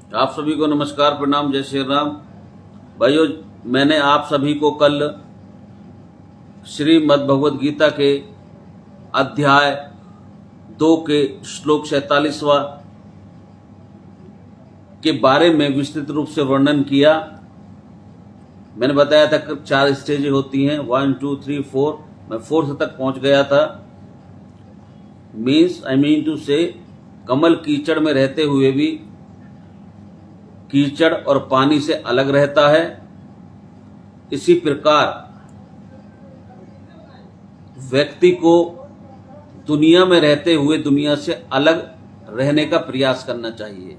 आप सभी को नमस्कार, प्रणाम, जय श्री राम। भाइयों, मैंने आप सभी को कल श्रीमद् भगवद गीता के अध्याय 2 के श्लोक 47वां के बारे में विस्तृत रूप से वर्णन किया। मैंने बताया था कि 4 स्टेज होती हैं, 1, 2, 3, 4। मैं 4th तक पहुंच गया था। आई मीन टू से कमल कीचड़ में रहते हुए भी कीचड़ और पानी से अलग रहता है। इसी प्रकार व्यक्ति को दुनिया में रहते हुए दुनिया से अलग रहने का प्रयास करना चाहिए।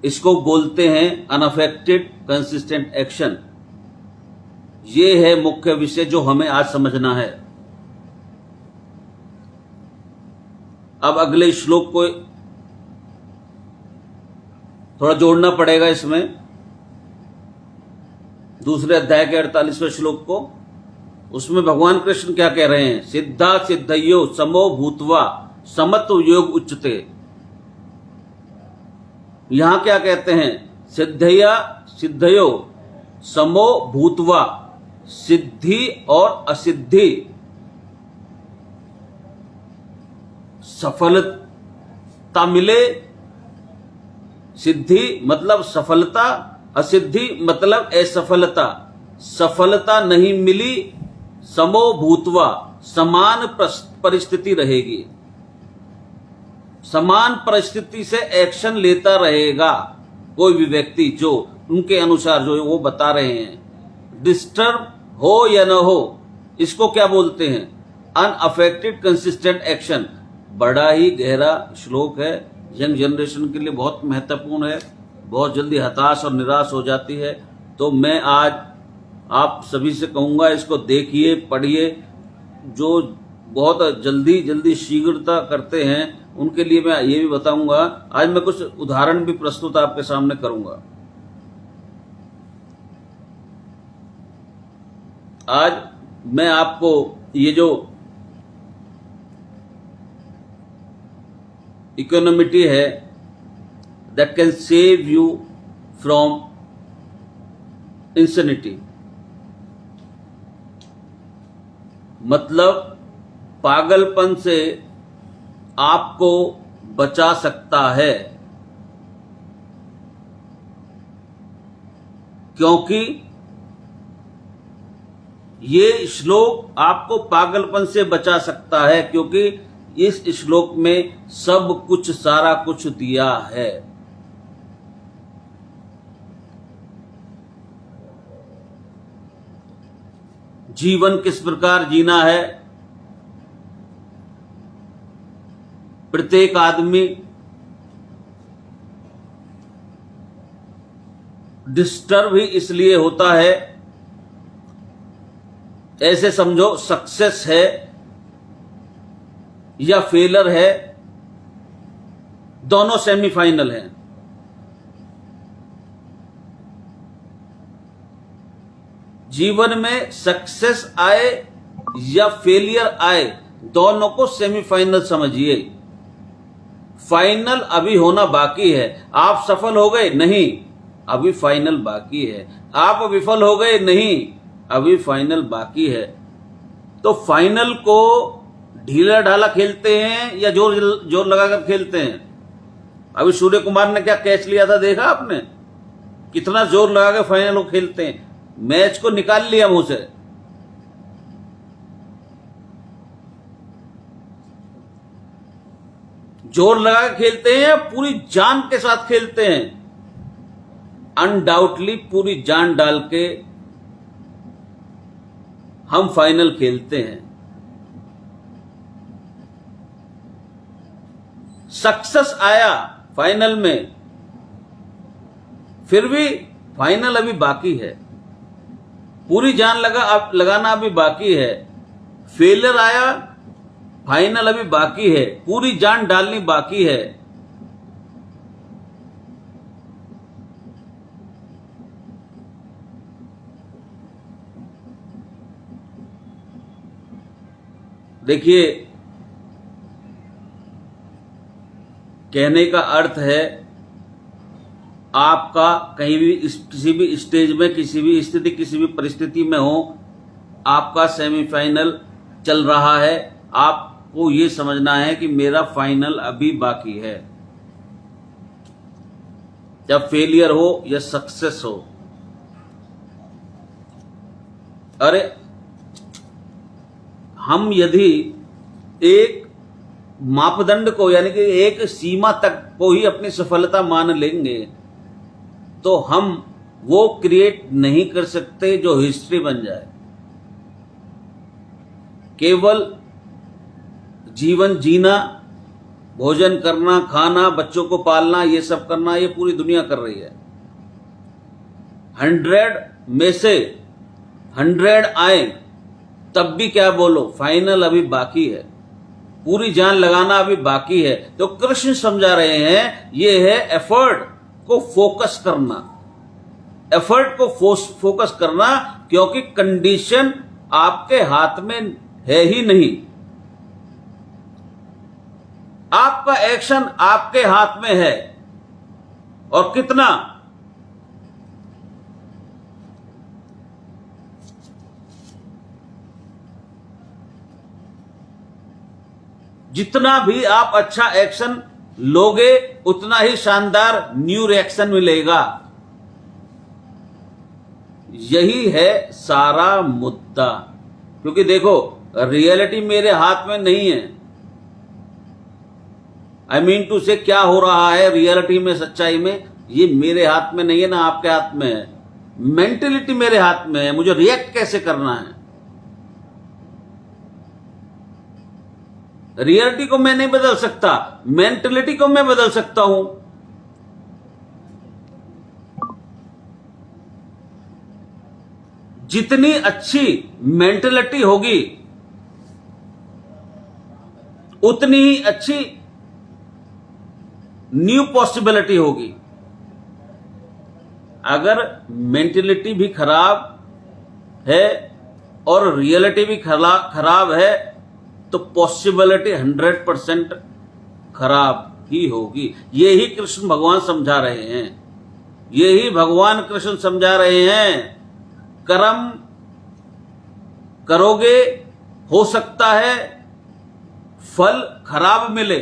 इसको बोलते हैं अनअफेक्टेड कंसिस्टेंट एक्शन। ये है मुख्य विषय जो हमें आज समझना है। अब अगले श्लोक को थोड़ा जोड़ना पड़ेगा इसमें, दूसरे अध्याय के 48वें श्लोक को। उसमें भगवान कृष्ण क्या कह रहे हैं? सिद्धा सिद्धयो समो भूतवा समत्व योग उच्चते। यहां क्या कहते हैं? सिद्धया सिद्धयो समो भूतवा, सिद्धि और असिद्धि सफलता मिले। सिद्धि मतलब सफलता, असिद्धि मतलब असफलता। सफलता नहीं मिली, समो भूतवा, समान परिस्थिति रहेगी। समान परिस्थिति से एक्शन लेता रहेगा कोई भी व्यक्ति, जो उनके अनुसार जो वो बता रहे हैं। डिस्टर्ब हो या न हो, इसको क्या बोलते हैं? Unaffected consistent action. बड़ा ही गहरा श्लोक है, यंग जनरेशन के लिए बहुत महत्वपूर्ण है। बहुत जल्दी हताश और निराश हो जाती है। तो मैं आज आप सभी से कहूंगा, इसको देखिए, पढ़िए। जो बहुत जल्दी शीघ्रता करते हैं उनके लिए मैं ये भी बताऊंगा। आज मैं कुछ उदाहरण भी प्रस्तुत आपके सामने करूंगा। आज मैं आपको ये जो इकोनॉमिटी है, that can save you from insanity, मतलब पागलपन से आपको बचा सकता है। क्योंकि ये श्लोक आपको पागलपन से बचा सकता है, क्योंकि इस श्लोक में सब कुछ, सारा कुछ दिया है। जीवन किस प्रकार जीना है, प्रत्येक आदमी डिस्टर्ब ही इसलिए होता है। ऐसे समझो, सक्सेस है या फेलर है, दोनों सेमीफाइनल हैं। जीवन में सक्सेस आए या फेलियर आए, दोनों को सेमीफाइनल समझिए। फाइनल अभी होना बाकी है। आप सफल हो गए? नहीं, अभी फाइनल बाकी है। आप विफल हो गए? नहीं, अभी फाइनल बाकी है। तो फाइनल को ढीला ढाला खेलते हैं या जोर जोर लगाकर खेलते हैं? अभी सूर्य कुमार ने क्या कैच लिया था, देखा आपने? कितना जोर लगाकर फाइनल को खेलते हैं। मैच को निकाल लिया मुंह से। जोर लगा के खेलते हैं या पूरी जान के साथ खेलते हैं? अनडाउटली पूरी जान डाल के हम फाइनल खेलते हैं। सक्सेस आया फाइनल में, फिर भी फाइनल अभी बाकी है। पूरी जान लगाना अभी बाकी है। फेलियर आया, फाइनल अभी बाकी है। पूरी जान डालनी बाकी है। देखिए, कहने का अर्थ है आपका कहीं भी किसी भी स्टेज में, किसी भी स्थिति, किसी भी परिस्थिति में हो, आपका सेमीफाइनल चल रहा है, आपको ये समझना है कि मेरा फाइनल अभी बाकी है। जब फेलियर हो या सक्सेस हो, अरे हम यदि एक मापदंड को यानी कि एक सीमा तक को ही अपनी सफलता मान लेंगे तो हम वो क्रिएट नहीं कर सकते जो हिस्ट्री बन जाए। केवल जीवन जीना, भोजन करना, खाना, बच्चों को पालना, ये सब करना, ये पूरी दुनिया कर रही है। 100 में से 100 आए तब भी क्या बोलो, फाइनल अभी बाकी है, पूरी जान लगाना अभी बाकी है। तो कृष्ण समझा रहे हैं ये है एफर्ट को फोकस करना, एफर्ट को फोकस करना, क्योंकि कंडीशन आपके हाथ में है ही नहीं। आपका एक्शन आपके हाथ में है, और कितना। जितना भी आप अच्छा एक्शन लोगे उतना ही शानदार न्यू रिएक्शन मिलेगा। यही है सारा मुद्दा। क्योंकि देखो, रियलिटी मेरे हाथ में नहीं है। आई मीन टू से क्या हो रहा है रियलिटी में, सच्चाई में, ये मेरे हाथ में नहीं है, ना आपके हाथ में है। मेंटेलिटी मेरे हाथ में है, मुझे रिएक्ट कैसे करना है। रियलिटी को मैं नहीं बदल सकता, मेंटेलिटी को मैं बदल सकता हूं। जितनी अच्छी मेंटेलिटी होगी उतनी ही अच्छी न्यू पॉसिबिलिटी होगी। अगर मेंटेलिटी भी खराब है और रियलिटी भी खराब है तो पॉसिबिलिटी 100% खराब ही होगी। यही कृष्ण भगवान समझा रहे हैं, यही भगवान कृष्ण समझा रहे हैं। कर्म करोगे, हो सकता है फल खराब मिले,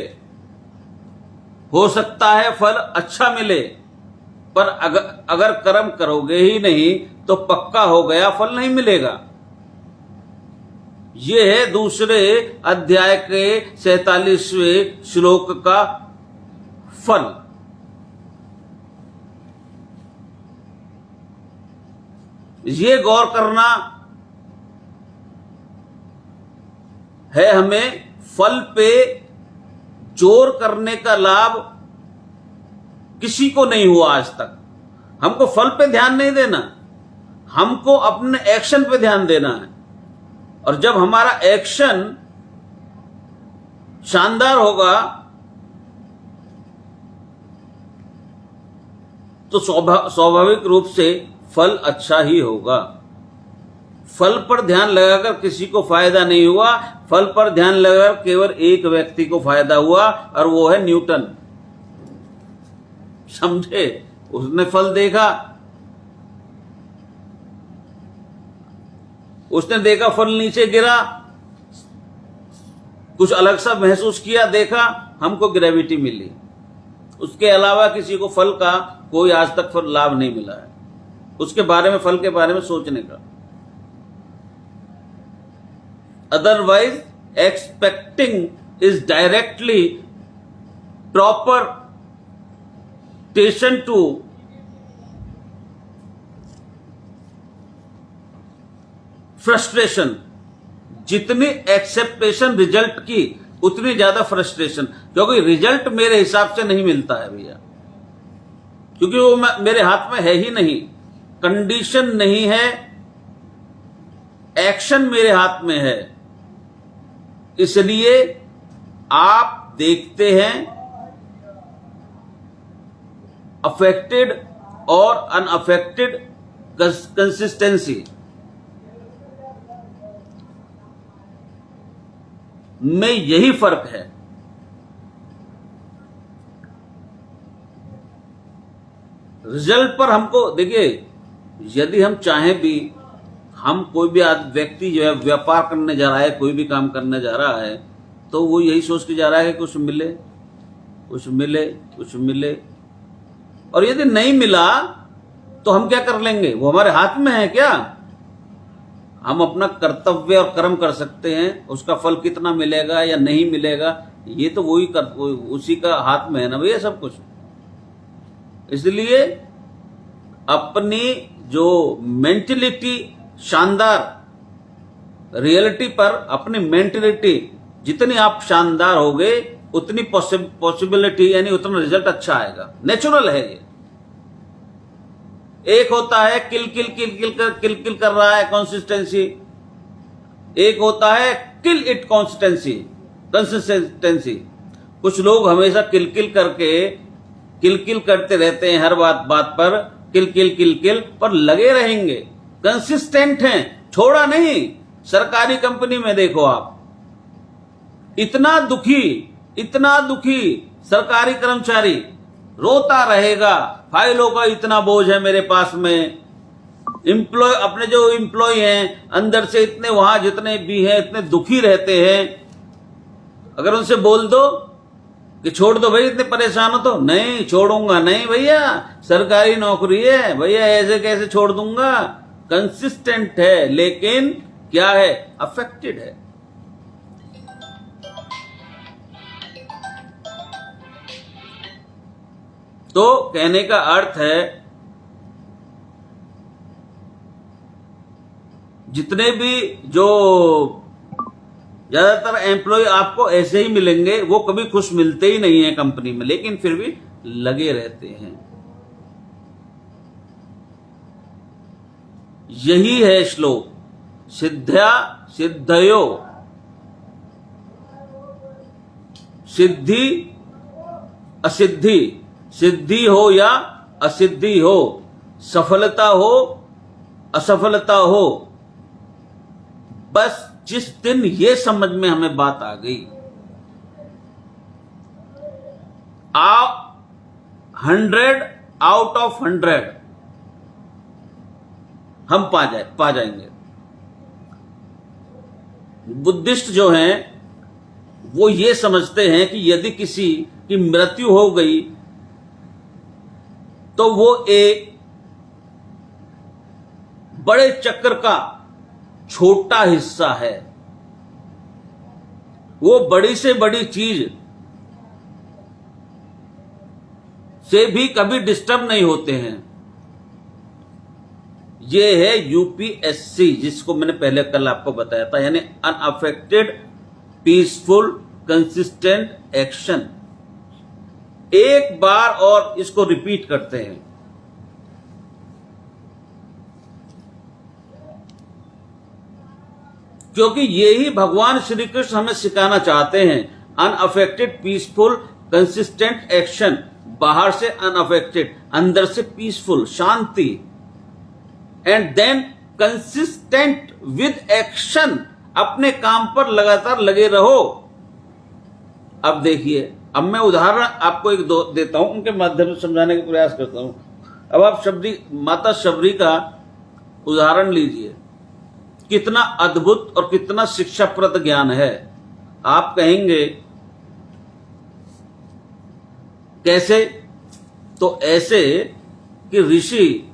हो सकता है फल अच्छा मिले, पर अगर कर्म करोगे ही नहीं तो पक्का हो गया फल नहीं मिलेगा। यह है दूसरे अध्याय के 47वें श्लोक का फल। ये गौर करना है हमें। फल पे जोर करने का लाभ किसी को नहीं हुआ आज तक। हमको फल पे ध्यान नहीं देना, हमको अपने एक्शन पे ध्यान देना है। और जब हमारा एक्शन शानदार होगा तो स्वाभाविक रूप से फल अच्छा ही होगा। फल पर ध्यान लगाकर किसी को फायदा नहीं हुआ, फल पर ध्यान लगाकर केवल एक व्यक्ति को फायदा हुआ, और वो है न्यूटन। समझे? उसने फल देखा, उसने देखा फल नीचे गिरा, कुछ अलग सा महसूस किया, देखा हमको ग्रेविटी मिली। उसके अलावा किसी को फल का कोई आज तक फल लाभ नहीं मिला है, उसके बारे में, फल के बारे में सोचने का। Otherwise expecting is directly proportional to frustration. जितनी एक्सेप्टेशन रिजल्ट की उतनी ज्यादा फ्रस्ट्रेशन, क्योंकि रिजल्ट मेरे हिसाब से नहीं मिलता है भैया, क्योंकि वो मेरे हाथ में है ही नहीं। कंडीशन नहीं है, एक्शन मेरे हाथ में है। इसलिए आप देखते हैं अफेक्टेड और अनअफेक्टेड कंसिस्टेंसी में यही फर्क है। रिजल्ट पर हमको देखिए, यदि हम चाहें भी, हम कोई भी व्यक्ति जो है व्यापार करने जा रहा है, कोई भी काम करने जा रहा है, तो वो यही सोच के जा रहा है कि कुछ मिले कुछ मिले कुछ मिले, और यदि नहीं मिला तो हम क्या कर लेंगे? वो हमारे हाथ में है क्या? हम अपना कर्तव्य और कर्म कर सकते हैं, उसका फल कितना मिलेगा या नहीं मिलेगा ये तो उसी का हाथ में है ना भैया सब कुछ। इसलिए अपनी जो मेंटलिटी शानदार, रियलिटी पर अपनी मेंटलिटी जितनी आप शानदार होगे उतनी पॉसिबिलिटी यानी उतना रिजल्ट अच्छा आएगा। नेचुरल है ये। एक होता है किल किल कर रहा है कंसिस्टेंसी, एक होता है किल इट कंसिस्टेंसी। कुछ लोग हमेशा किल करते रहते हैं, हर बात पर किल पर लगे रहेंगे, कंसिस्टेंट हैं, छोड़ा नहीं। सरकारी कंपनी में देखो आप, इतना दुखी सरकारी कर्मचारी रोता रहेगा, फाइलों का इतना बोझ है मेरे पास में, अपने जो एम्प्लॉय हैं अंदर से इतने, वहां जितने भी हैं इतने दुखी रहते हैं। अगर उनसे बोल दो कि छोड़ दो भाई, इतने परेशान हो तो, नहीं छोड़ूंगा, नहीं भैया सरकारी नौकरी है भैया, ऐसे कैसे छोड़ दूंगा। कंसिस्टेंट है लेकिन क्या है? अफेक्टेड है। तो कहने का अर्थ है जितने भी जो ज्यादातर एम्प्लॉय आपको ऐसे ही मिलेंगे, वो कभी खुश मिलते ही नहीं है कंपनी में, लेकिन फिर भी लगे रहते हैं। यही है श्लोक, सिद्ध्या सिद्धयो, सिद्धि असिद्धि, सिद्धि हो या असिद्धि हो, सफलता हो असफलता हो, बस जिस दिन ये समझ में हमें बात आ गई, आप 100 आउट ऑफ 100 हम पा जाएंगे। बुद्धिस्ट जो हैं वो ये समझते हैं कि यदि किसी की मृत्यु हो गई तो वो एक बड़े चक्र का छोटा हिस्सा है, वो बड़ी से बड़ी चीज से भी कभी डिस्टर्ब नहीं होते हैं। ये है यूपीएससी, जिसको मैंने पहले कल आपको बताया था, यानी अनअफेक्टेड पीसफुल कंसिस्टेंट एक्शन। एक बार और इसको रिपीट करते हैं, क्योंकि यही भगवान श्री कृष्ण हमें सिखाना चाहते हैं। अनअफेक्टेड पीसफुल कंसिस्टेंट एक्शन, बाहर से अनअफेक्टेड, अंदर से पीसफुल शांति, and then consistent with action, अपने काम पर लगातार लगे रहो। अब देखिए, अब मैं उदाहरण आपको एक दो देता हूं, उनके माध्यम से समझाने का प्रयास करता हूं। अब आप माता शबरी का उदाहरण लीजिए, कितना अद्भुत और कितना शिक्षाप्रद ज्ञान है। आप कहेंगे कैसे? तो ऐसे कि ऋषि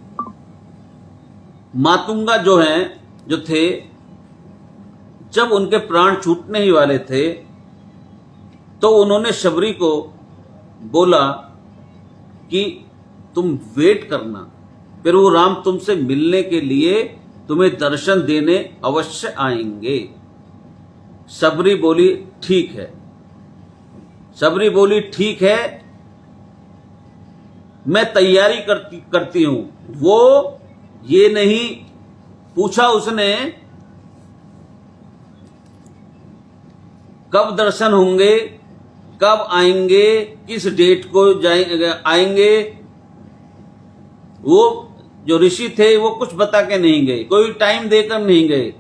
मातुंगा जो थे, जब उनके प्राण छूटने ही वाले थे, तो उन्होंने शबरी को बोला कि तुम वेट करना, फिर वो राम तुमसे मिलने के लिए तुम्हें दर्शन देने अवश्य आएंगे। शबरी बोली ठीक है, शबरी बोली ठीक है, मैं तैयारी करती हूं। वो ये नहीं पूछा उसने कब दर्शन होंगे, कब आएंगे, किस डेट को आएंगे। वो जो ऋषि थे वो कुछ बता के नहीं गए, कोई टाइम देकर नहीं गए,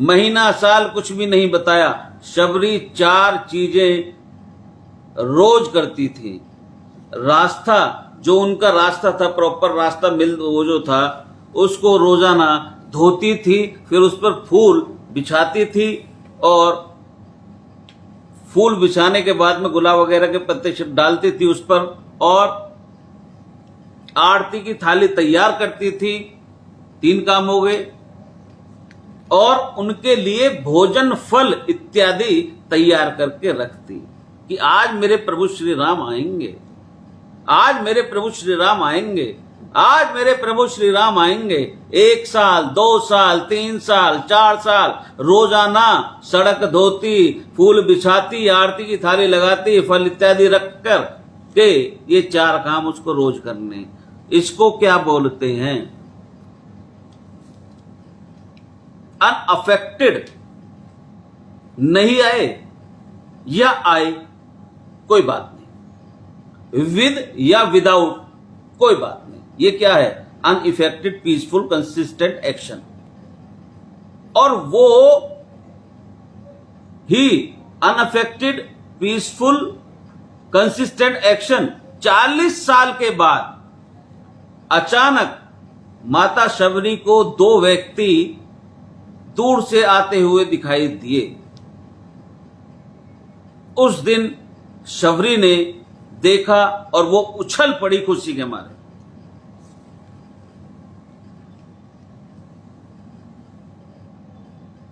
महीना साल कुछ भी नहीं बताया। शबरी 4 चीजें रोज करती थी। रास्ता जो उनका रास्ता था, प्रॉपर रास्ता वो जो था, उसको रोजाना धोती थी, फिर उस पर फूल बिछाती थी और फूल बिछाने के बाद में गुलाब वगैरह के पत्ते डालती थी उस पर और आरती की थाली तैयार करती थी। 3 काम हो गए। और उनके लिए भोजन, फल इत्यादि तैयार करके रखती कि आज मेरे प्रभु श्री राम आएंगे, आज मेरे प्रभु श्री राम आएंगे, आज मेरे प्रभु श्री राम आएंगे। 1 साल, 2 साल, 3 साल, 4 साल रोजाना सड़क धोती, फूल बिछाती, आरती की थाली लगाती, फल इत्यादि रखकर के ये 4 काम उसको रोज करने। इसको क्या बोलते हैं? अनअफेक्टेड। नहीं आए या आए कोई बात नहीं, विद या विदाउट कोई बात नहीं। ये क्या है? Unaffected, peaceful, consistent action. और वो ही अनअफेक्टेड, पीसफुल, कंसिस्टेंट एक्शन 40 साल के बाद अचानक माता शबरी को 2 व्यक्ति दूर से आते हुए दिखाई दिए। उस दिन शबरी ने देखा और वो उछल पड़ी खुशी के मारे।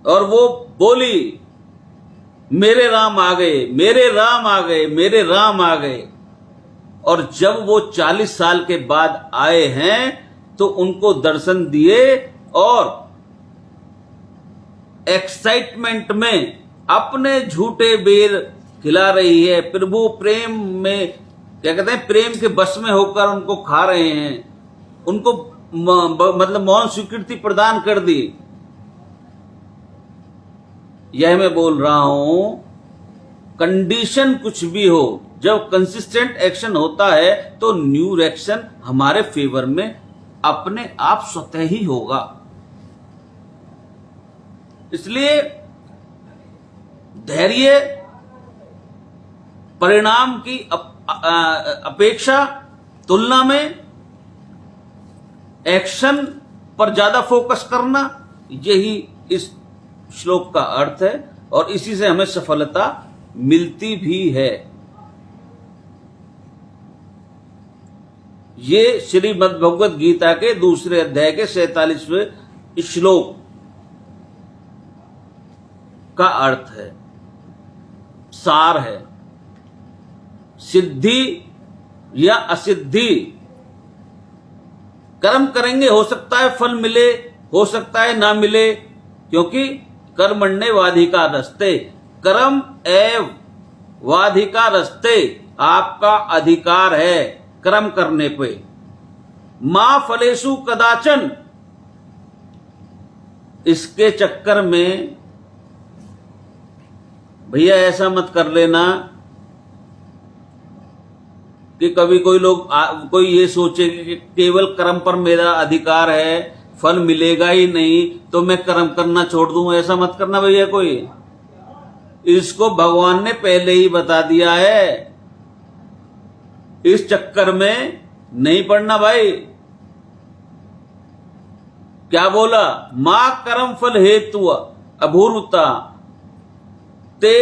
और वो बोली, मेरे राम आ गए, मेरे राम आ गए, मेरे राम आ गए। और जब वो 40 साल के बाद आए हैं तो उनको दर्शन दिए और एक्साइटमेंट में अपने झूठे बेर खिला रही है। प्रभु प्रेम में, क्या कहते हैं, प्रेम के बस में होकर उनको खा रहे हैं, उनको मतलब मौन स्वीकृति प्रदान कर दी। यह मैं बोल रहा हूं, कंडीशन कुछ भी हो, जब कंसिस्टेंट एक्शन होता है तो न्यू एक्शन हमारे फेवर में अपने आप स्वतः ही होगा। इसलिए धैर्य परिणाम की अपेक्षा तुलना में एक्शन पर ज्यादा फोकस करना, यही इस श्लोक का अर्थ है और इसी से हमें सफलता मिलती भी है। ये श्रीमद् भगवद गीता के 2 अध्याय के 47वें श्लोक का अर्थ है, सार है। सिद्धि या असिद्धि, कर्म करेंगे, हो सकता है फल मिले, हो सकता है ना मिले, क्योंकि कर्मण्येवाधिकारस्ते, कर्म एव वाधिकारस्ते, आपका अधिकार है कर्म करने पे। मां फलेषु कदाचन, इसके चक्कर में भैया ऐसा मत कर लेना कि कभी कोई ये सोचे कि केवल कर्म पर मेरा अधिकार है, फल मिलेगा ही नहीं तो मैं कर्म करना छोड़ दूं। ऐसा मत करना भैया कोई। इसको भगवान ने पहले ही बता दिया है, इस चक्कर में नहीं पड़ना भाई। क्या बोला? मां कर्म फल हेतु अभूर्वता ते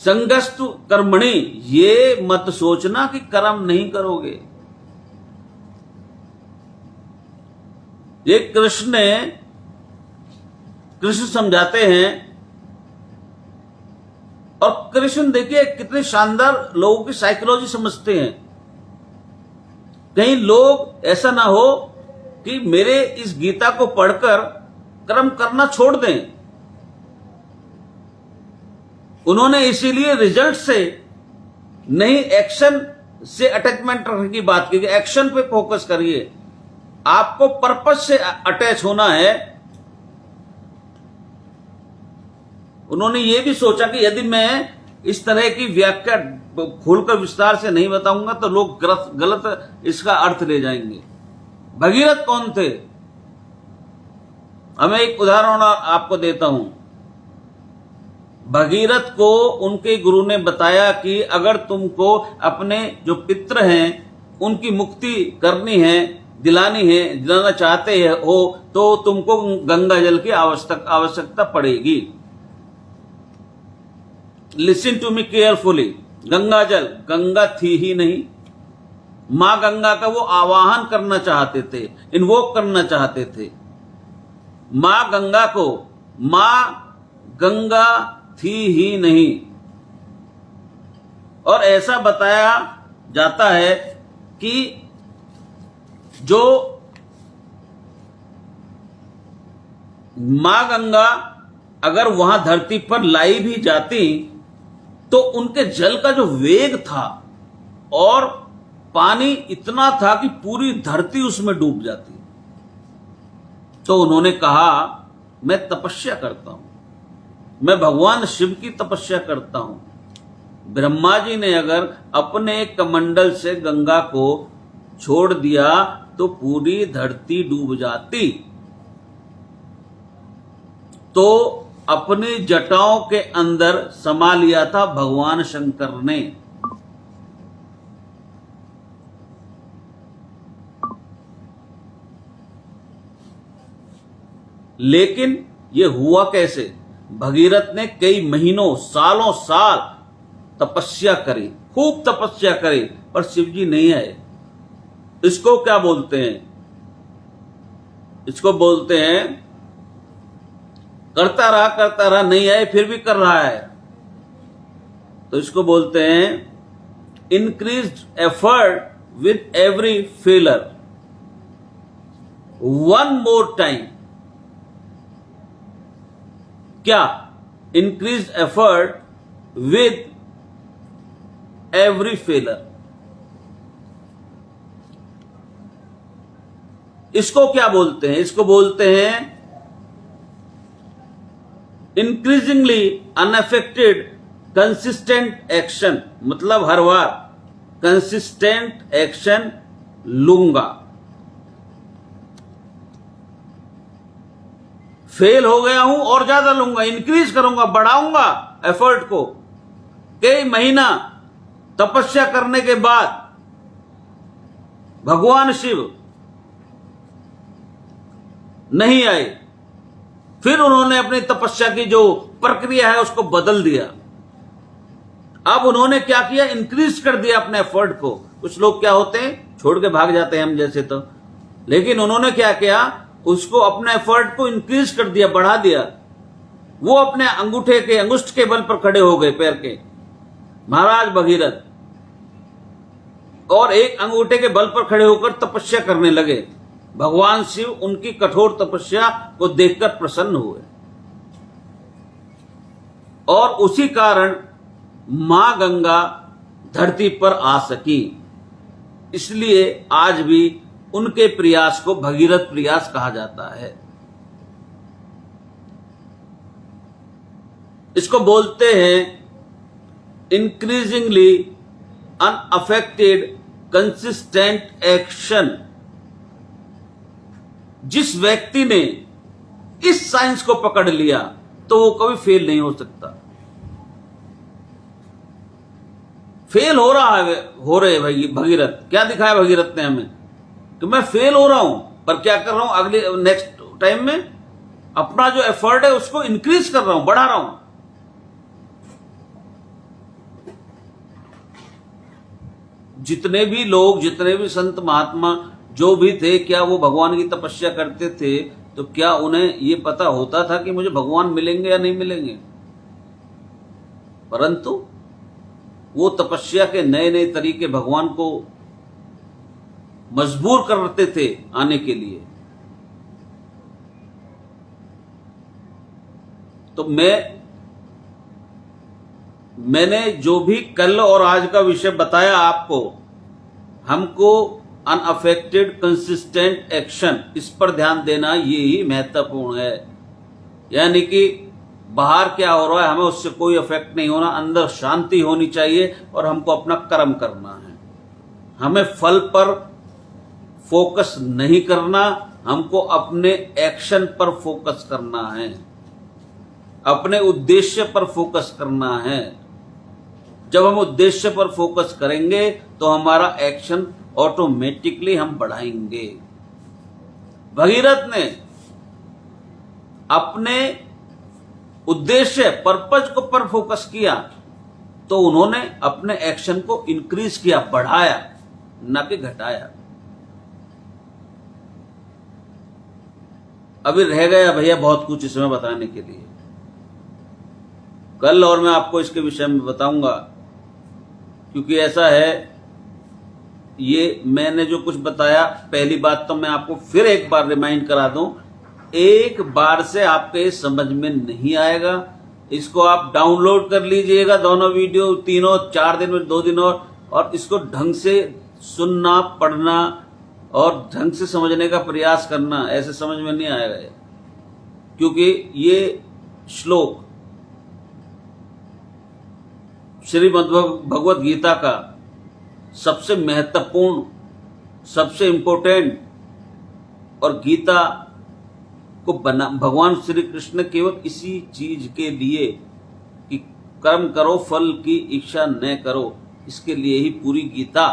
संगस्तु कर्मणि, ये मत सोचना कि कर्म नहीं करोगे। ये कृष्ण समझाते हैं। और कृष्ण देखिए कितने शानदार लोगों की साइकोलॉजी समझते हैं। कहीं लोग ऐसा ना हो कि मेरे इस गीता को पढ़कर कर्म करना छोड़ दें। उन्होंने इसीलिए रिजल्ट से नहीं, एक्शन से अटैचमेंट रखने की बात की। एक्शन पे फोकस करिए, आपको पर्पस से अटैच होना है। उन्होंने ये भी सोचा कि यदि मैं इस तरह की व्याख्या खोलकर विस्तार से नहीं बताऊंगा तो लोग गलत इसका अर्थ ले जाएंगे। भगीरथ कौन थे? हमें एक उदाहरण आपको देता हूं। भगीरथ को उनके गुरु ने बताया कि अगर तुमको अपने जो पितृ हैं उनकी मुक्ति करनी है, दिलाना चाहते हो, तो तुमको गंगा जल की आवश्यकता पड़ेगी। Listen to me carefully. Ganga जल, गंगा थी ही नहीं। मां गंगा का वो आवाहन करना चाहते थे, इन्वोक करना चाहते थे मां गंगा को। मां गंगा थी ही नहीं। और ऐसा बताया जाता है कि जो मां गंगा अगर वहां धरती पर लाई भी जाती तो उनके जल का जो वेग था और पानी इतना था कि पूरी धरती उसमें डूब जाती। तो उन्होंने कहा, मैं तपस्या करता हूं, मैं भगवान शिव की तपस्या करता हूं। ब्रह्मा जी ने अगर अपने कमंडल से गंगा को छोड़ दिया तो पूरी धरती डूब जाती। तो अपनी जटाओं के अंदर समा लिया था भगवान शंकर ने। लेकिन यह हुआ कैसे? भगीरथ ने कई महीनों, सालों साल तपस्या करी, खूब तपस्या करी, पर शिव जी नहीं आए। इसको क्या बोलते हैं? इसको बोलते हैं करता रहा नहीं आए, फिर भी कर रहा है, तो इसको बोलते हैं increased effort with every failure. One more time. क्या? Increase effort with every failure. इसको क्या बोलते हैं? इसको बोलते हैं इंक्रीजिंगली अनअफेक्टेड कंसिस्टेंट एक्शन। मतलब हर बार कंसिस्टेंट एक्शन लूंगा। फेल हो गया हूं और ज्यादा लूंगा, इंक्रीज करूंगा, बढ़ाऊंगा एफर्ट को। कई महीना तपस्या करने के बाद भगवान शिव नहीं आए। फिर उन्होंने अपनी तपस्या की जो प्रक्रिया है उसको बदल दिया। अब उन्होंने क्या किया? इंक्रीज कर दिया अपने एफर्ट को। कुछ लोग क्या होते हैं, छोड़ के भाग जाते हैं हम जैसे तो। लेकिन उन्होंने क्या किया? उसको अपने एफर्ट को इंक्रीज कर दिया, बढ़ा दिया। वो अपने अंगुष्ठ के बल पर खड़े हो गए, पैर के, महाराज भगीरथ, और एक अंगूठे के बल पर खड़े होकर तपस्या करने लगे। भगवान शिव उनकी कठोर तपस्या को देखकर प्रसन्न हुए और उसी कारण मां गंगा धरती पर आ सकी। इसलिए आज भी उनके प्रयास को भगीरथ प्रयास कहा जाता है। इसको बोलते हैं इंक्रीजिंगली अनअफेक्टेड कंसिस्टेंट एक्शन। जिस व्यक्ति ने इस साइंस को पकड़ लिया तो वो कभी फेल नहीं हो सकता। फेल हो रहे भगीरथ, क्या दिखाया भगीरथ ने हमें कि मैं फेल हो रहा हूं, पर क्या कर रहा हूं? अगले नेक्स्ट टाइम में अपना जो एफर्ट है उसको इंक्रीज कर रहा हूं, बढ़ा रहा हूं। जितने भी लोग, जितने भी संत महात्मा जो भी थे, क्या वो भगवान की तपस्या करते थे? तो क्या उन्हें ये पता होता था कि मुझे भगवान मिलेंगे या नहीं मिलेंगे? परंतु वो तपस्या के नए नए तरीके भगवान को मजबूर करते थे आने के लिए। तो मैंने जो भी कल और आज का विषय बताया आपको, हमको अनअफेक्टेड कंसिस्टेंट एक्शन, इस पर ध्यान देना ये ही महत्वपूर्ण है। यानी कि बाहर क्या हो रहा है हमें उससे कोई इफेक्ट नहीं होना, अंदर शांति होनी चाहिए और हमको अपना कर्म करना है। हमें फल पर फोकस नहीं करना, हमको अपने एक्शन पर फोकस करना है। अपने उद्देश्य पर फोकस करना है। जब हम उद्देश्य पर फोकस करेंगे तो हमारा एक्शन ऑटोमेटिकली हम बढ़ाएंगे। भगीरथ ने अपने उद्देश्य पर्पज को पर फोकस किया तो उन्होंने अपने एक्शन को इंक्रीज किया, बढ़ाया, न कि घटाया। अभी रह गया भैया बहुत कुछ इसमें बताने के लिए, कल और मैं आपको इसके विषय में बताऊंगा, क्योंकि ऐसा है, ये मैंने जो कुछ बताया, पहली बात तो मैं आपको फिर एक बार रिमाइंड करा दूं, एक बार से आपके समझ में नहीं आएगा। इसको आप डाउनलोड कर लीजिएगा, दोनों वीडियो, तीनों, 4 दिन में 2 दिन और इसको ढंग से सुनना, पढ़ना और ढंग से समझने का प्रयास करना। ऐसे समझ में नहीं आएगा ये, क्योंकि ये श्लोक श्रीमद् भगवत गीता का सबसे महत्वपूर्ण, सबसे इंपॉर्टेंट, और गीता को बना भगवान श्री कृष्ण केवल इसी चीज के लिए कि कर्म करो फल की इच्छा न करो, इसके लिए ही पूरी गीता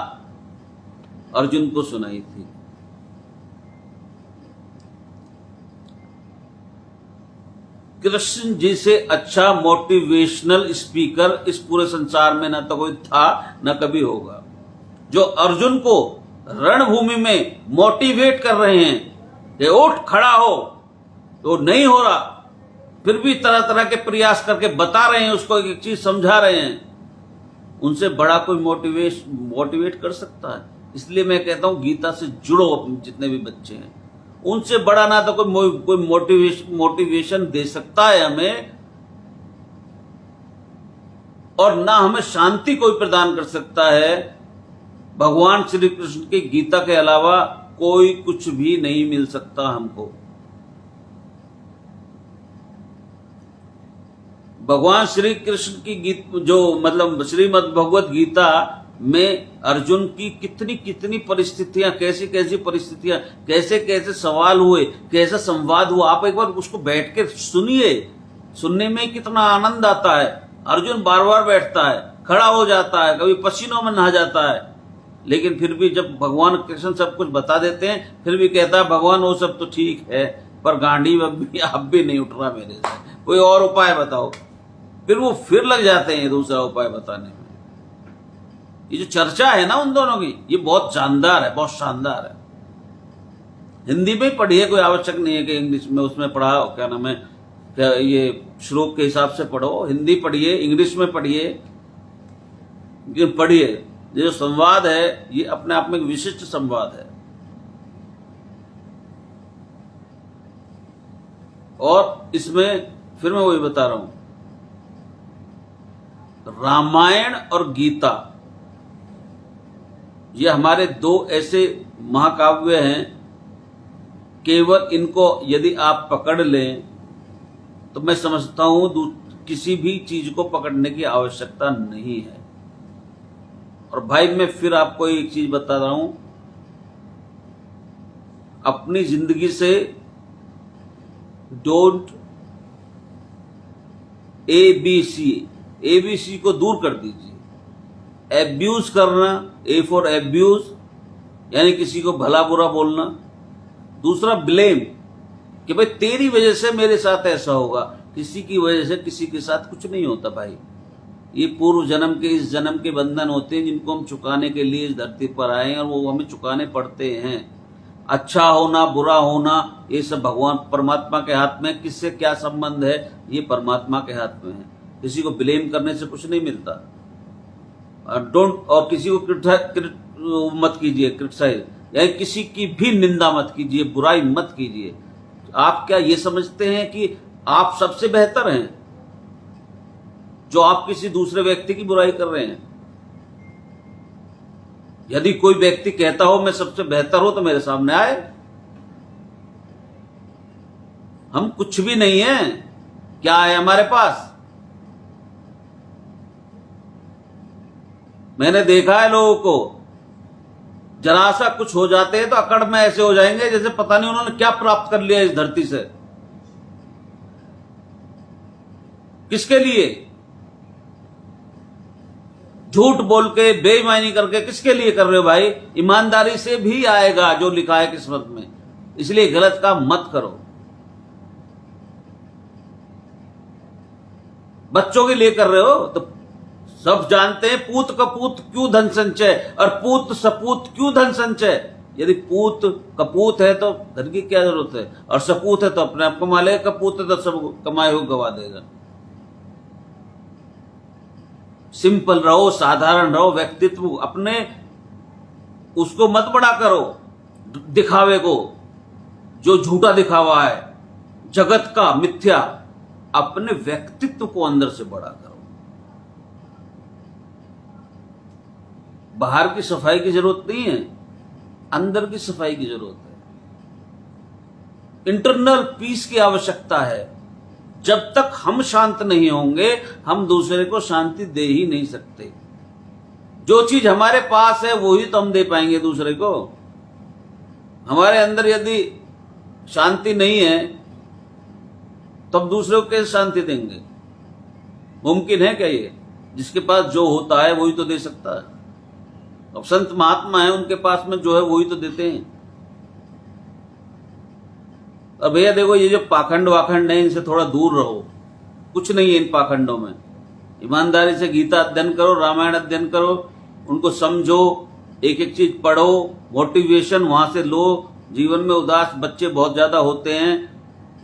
अर्जुन को सुनाई थी। कृष्ण जी से अच्छा मोटिवेशनल स्पीकर इस पूरे संसार में न तो कोई था न कभी होगा, जो अर्जुन को रणभूमि में मोटिवेट कर रहे हैं कि उठ खड़ा हो, तो नहीं हो रहा, फिर भी तरह तरह के प्रयास करके बता रहे हैं, उसको एक चीज समझा रहे हैं। उनसे बड़ा कोई मोटिवेट कर सकता है? इसलिए मैं कहता हूं गीता से जुड़ो, जितने भी बच्चे हैं उनसे बड़ा ना तो कोई मोटिवेशन दे सकता है हमें, और ना हमें शांति कोई प्रदान कर सकता है। भगवान श्री कृष्ण की गीता के अलावा कोई कुछ भी नहीं मिल सकता हमको। भगवान श्री कृष्ण की श्रीमद् भगवत गीता में अर्जुन की कितनी कितनी परिस्थितियां, कैसी कैसी परिस्थितियां, कैसे कैसे सवाल हुए, कैसा संवाद हुआ, आप एक बार उसको बैठ के सुनिए। सुनने में कितना आनंद आता है। अर्जुन बार बार बैठता है, खड़ा हो जाता है, कभी पसीनों में नहा जाता है, लेकिन फिर भी जब भगवान कृष्ण सब कुछ बता देते हैं, फिर भी कहता है भगवान वो सब तो ठीक है, पर गांडी अब भी नहीं उठ रहा मेरे से, कोई और उपाय बताओ। फिर वो फिर लग जाते हैं दूसरा उपाय बताने में। ये जो चर्चा है ना उन दोनों की, ये बहुत शानदार है, बहुत शानदार है। हिंदी में पढ़िए, कोई आवश्यक नहीं है कि इंग्लिश में उसमें पढ़ा, क्या नाम है, क्या ये श्लोक के हिसाब से पढ़ो। हिंदी पढ़िए, इंग्लिश में पढ़िए, लेकिन पढ़िए। ये जो संवाद है ये अपने आप में एक विशिष्ट संवाद है। और इसमें फिर मैं वही बता रहा हूं, रामायण और गीता ये हमारे 2 ऐसे महाकाव्य हैं, केवल इनको यदि आप पकड़ लें तो मैं समझता हूं किसी भी चीज को पकड़ने की आवश्यकता नहीं है। और भाई मैं फिर आपको एक चीज बता रहा हूं, अपनी जिंदगी से डोंट एबीसी को दूर कर दीजिए। एब्यूज करना, ए फॉर एब्यूज, यानी किसी को भला बुरा बोलना। दूसरा ब्लेम, कि भाई तेरी वजह से मेरे साथ ऐसा होगा। किसी की वजह से किसी के साथ कुछ नहीं होता भाई। ये पूर्व जन्म के, इस जन्म के बंधन होते हैं जिनको हम चुकाने के लिए इस धरती पर आए हैं, और वो हमें चुकाने पड़ते हैं। अच्छा होना, बुरा होना, ये सब भगवान परमात्मा के हाथ में। किससे क्या संबंध है, ये परमात्मा के हाथ में है। किसी को ब्लेम करने से कुछ नहीं मिलता। और किसी को मत कीजिए, क्रिटिसाइज, यानी किसी की भी निंदा मत कीजिए, बुराई मत कीजिए। आप क्या ये समझते हैं कि आप सबसे बेहतर हैं जो आप किसी दूसरे व्यक्ति की बुराई कर रहे हैं? यदि कोई व्यक्ति कहता हो मैं सबसे बेहतर हूं तो मेरे सामने आए। हम कुछ भी नहीं है, क्या है हमारे पास? मैंने देखा है लोगों को, जरा सा कुछ हो जाते हैं तो अकड़ में ऐसे हो जाएंगे जैसे पता नहीं उन्होंने क्या प्राप्त कर लिया इस धरती से। किसके लिए? झूठ बोल के, बेईमानी करके किसके लिए कर रहे हो भाई? ईमानदारी से भी आएगा जो लिखा है किस्मत में। इसलिए गलत काम मत करो। बच्चों के लिए कर रहे हो तो सब जानते हैं, पूत कपूत क्यों धन संचय और पूत सपूत क्यों धन संचय। यदि पूत कपूत है तो धन की क्या जरूरत है, और सपूत है तो अपने आप कमा लेगा, कपूत है तो सब कमाए हुए गवा देगा। सिंपल रहो, साधारण रहो, व्यक्तित्व अपने उसको मत बड़ा करो, दिखावे को, जो झूठा दिखावा है जगत का मिथ्या। अपने व्यक्तित्व को अंदर से बड़ा करो। बाहर की सफाई की जरूरत नहीं है, अंदर की सफाई की जरूरत है। इंटरनल पीस की आवश्यकता है। जब तक हम शांत नहीं होंगे, हम दूसरे को शांति दे ही नहीं सकते। जो चीज हमारे पास है वही तो हम दे पाएंगे दूसरे को। हमारे अंदर यदि शांति नहीं है तो हम दूसरे को कैसे शांति देंगे? मुमकिन है क्या ये? जिसके पास जो होता है वही तो दे सकता है। अब संत महात्मा है, उनके पास में जो है वही तो देते हैं। अब भैया देखो, ये जो पाखंड वाखंड है इनसे थोड़ा दूर रहो। कुछ नहीं है इन पाखंडों में। ईमानदारी से गीता अध्ययन करो, रामायण अध्ययन करो, उनको समझो, एक एक चीज पढ़ो, मोटिवेशन वहां से लो। जीवन में उदास बच्चे बहुत ज्यादा होते हैं,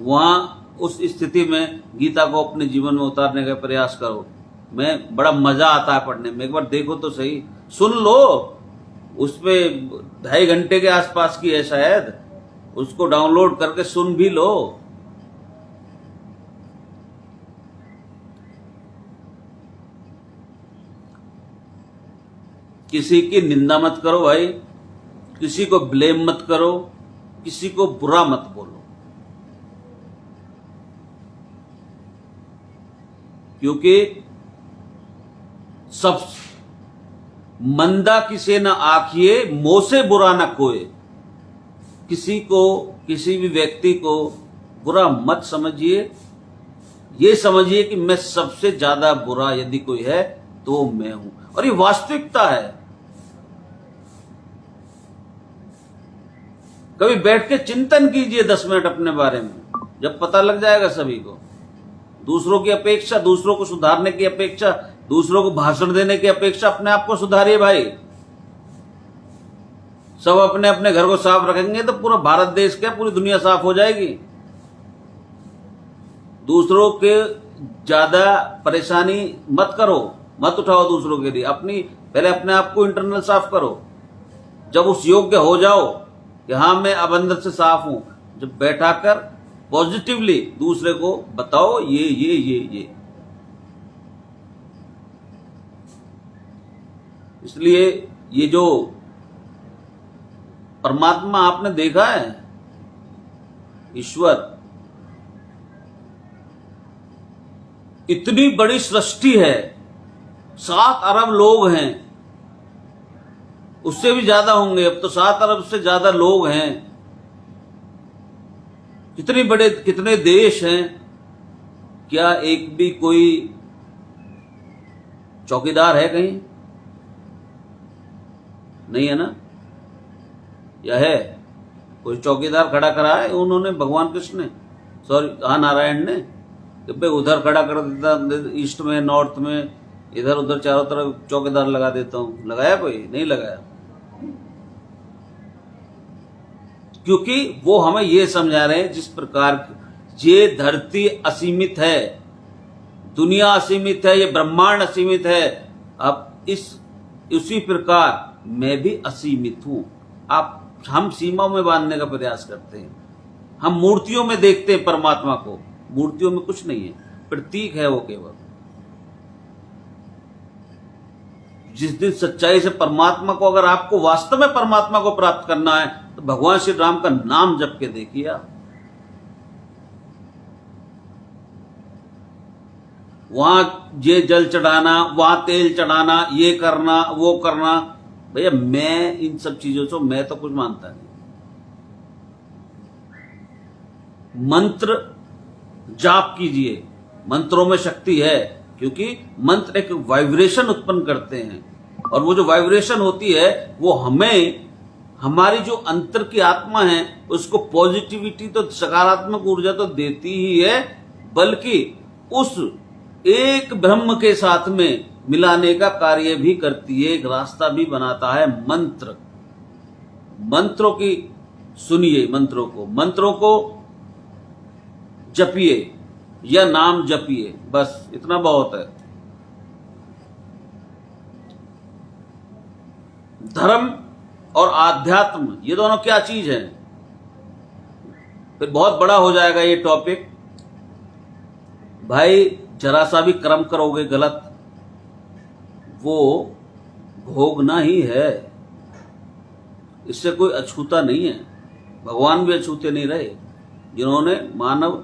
वहां उस स्थिति में गीता को अपने जीवन में उतारने का प्रयास करो। मैं बड़ा मजा आता है पढ़ने में। एक बार देखो तो सही, सुन लो। उसपे 2.5 घंटे के आसपास की है शायद, उसको डाउनलोड करके सुन भी लो। किसी की निंदा मत करो भाई, किसी को ब्लेम मत करो, किसी को बुरा मत बोलो। क्योंकि सब मंदा किसे न आखिए, मोह से बुरा न कोय। किसी को, किसी भी व्यक्ति को बुरा मत समझिए। ये समझिए कि मैं सबसे ज्यादा बुरा यदि कोई है तो मैं हूं, और ये वास्तविकता है। कभी बैठ के चिंतन कीजिए 10 मिनट अपने बारे में, जब पता लग जाएगा सभी को। दूसरों की अपेक्षा, दूसरों को सुधारने की अपेक्षा, दूसरों को भाषण देने की अपेक्षा अपने आप को सुधारिए भाई। सब अपने अपने घर को साफ रखेंगे तो पूरा भारत देश क्या, पूरी दुनिया साफ हो जाएगी। दूसरों के ज्यादा परेशानी मत करो, मत उठाओ दूसरों के लिए। अपनी पहले अपने आप को इंटरनल साफ करो। जब उस योग्य हो जाओ कि हाँ मैं अब अंदर से साफ हूं, जब बैठाकर पॉजिटिवली दूसरे को बताओ ये। इसलिए ये जो परमात्मा आपने देखा है, ईश्वर, इतनी बड़ी सृष्टि है, 7 अरब लोग हैं, उससे भी ज्यादा होंगे अब तो, 7 अरब से ज्यादा लोग हैं। कितने बड़े, कितने देश हैं। क्या एक भी कोई चौकीदार है कहीं? नहीं है ना? या है कोई चौकीदार खड़ा करा है उन्होंने, भगवान कृष्ण ने, सॉरी नारायण ने, कि भाई उधर खड़ा कर देता, ईस्ट में, नॉर्थ में, इधर उधर चारों तरफ चौकीदार लगा देता हूं। लगाया कोई? नहीं लगाया। क्योंकि वो हमें ये समझा रहे हैं, जिस प्रकार ये धरती असीमित है, दुनिया असीमित है, ये ब्रह्मांड असीमित है, अब उसी प्रकार मैं भी असीमित हूं। हम सीमा में बांधने का प्रयास करते हैं। हम मूर्तियों में देखते हैं परमात्मा को, मूर्तियों में कुछ नहीं है, प्रतीक है वो केवल। जिस दिन सच्चाई से परमात्मा को, अगर आपको वास्तव में परमात्मा को प्राप्त करना है तो भगवान श्री राम का नाम जप के देखिए आप। वहां ये जल चढ़ाना, वहां तेल चढ़ाना, ये करना, वो करना, भैया मैं इन सब चीजों से मैं तो कुछ मानता नहीं। मंत्र जाप कीजिए, मंत्रों में शक्ति है, क्योंकि मंत्र एक वाइब्रेशन उत्पन्न करते हैं, और वो जो वाइब्रेशन होती है वो हमें, हमारी जो अंतर की आत्मा है उसको पॉजिटिविटी तो, सकारात्मक ऊर्जा तो देती ही है, बल्कि उस एक ब्रह्म के साथ में मिलाने का कार्य भी करती है, एक रास्ता भी बनाता है मंत्र। मंत्रों की सुनिए, मंत्रों को जपिए या नाम जपिए, बस इतना बहुत है। धर्म और आध्यात्म ये दोनों क्या चीज है, फिर बहुत बड़ा हो जाएगा ये टॉपिक। भाई जरा सा भी कर्म करोगे गलत, वो भोगना ही है, इससे कोई अछूता नहीं है। भगवान भी अछूते नहीं रहे, जिन्होंने मानव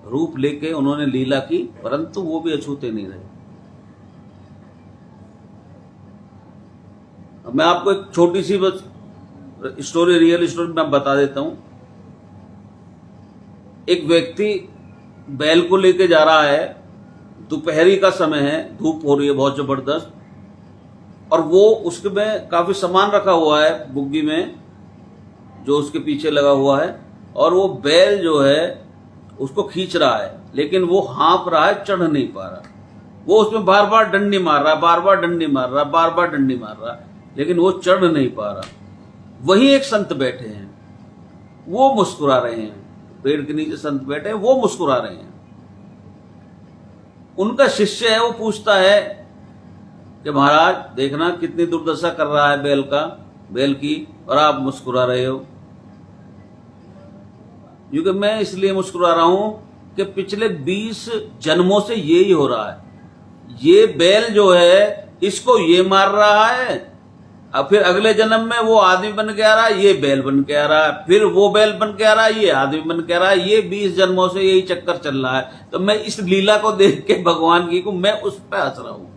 रूप लेके उन्होंने लीला की, परंतु वो भी अछूते नहीं रहे। मैं आपको एक छोटी सी बस स्टोरी, रियल स्टोरी मैं बता देता हूं। एक व्यक्ति बैल को लेके जा रहा है, दोपहरी का समय है, धूप हो रही है बहुत जबरदस्त, और वो उसके में काफी सामान रखा हुआ है बुग्गी में जो उसके पीछे लगा हुआ है, और वो बैल जो है उसको खींच रहा है, लेकिन वो हाँफ रहा है, चढ़ नहीं पा रहा। वो उसमें बार बार डंडी मार रहा है, बार बार डंडी मार रहा है, बार बार डंडी मार रहा है, लेकिन वो चढ़ नहीं पा रहा। वहीं एक संत बैठे हैं, वो मुस्कुरा रहे हैं, पेड़ के नीचे संत बैठे हैं, वो मुस्कुरा रहे हैं। उनका शिष्य है, वो पूछता है कि महाराज देखना कितनी दुर्दशा कर रहा है बैल की, और आप मुस्कुरा रहे हो। क्योंकि मैं इसलिए मुस्कुरा रहा हूं कि पिछले 20 जन्मों से यही हो रहा है। ये बैल जो है इसको ये मार रहा है, अब फिर अगले जन्म में वो आदमी बन के आ रहा है, ये बैल बन के आ रहा है, फिर वो बैल बन के आ रहा है, ये आदमी बन के आ रहा है। ये 20 जन्मों से यही चक्कर चल रहा है। तो मैं इस लीला को देख के भगवान की को मैं उस पर हंस रहा हूं।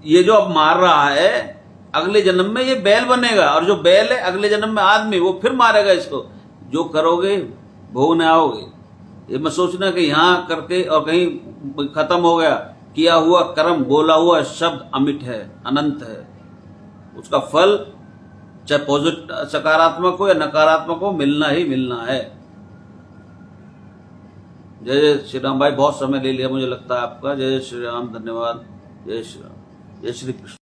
ये जो अब मार रहा है, अगले जन्म में ये बैल बनेगा, और जो बैल है अगले जन्म में आदमी, वो फिर मारेगा इसको। जो करोगे भोगने आओगे। ये मत सोचना कि यहां करके और कहीं खत्म हो गया। किया हुआ कर्म, बोला हुआ शब्द अमिट है, अनंत है। उसका फल चाहे पॉजिटिव सकारात्मक हो या नकारात्मक हो, मिलना ही मिलना है। जय जय श्री राम। भाई बहुत समय ले लिया मुझे लगता है आपका। जय जय श्री राम, धन्यवाद। जय श्री राम, जय श्री कृष्ण।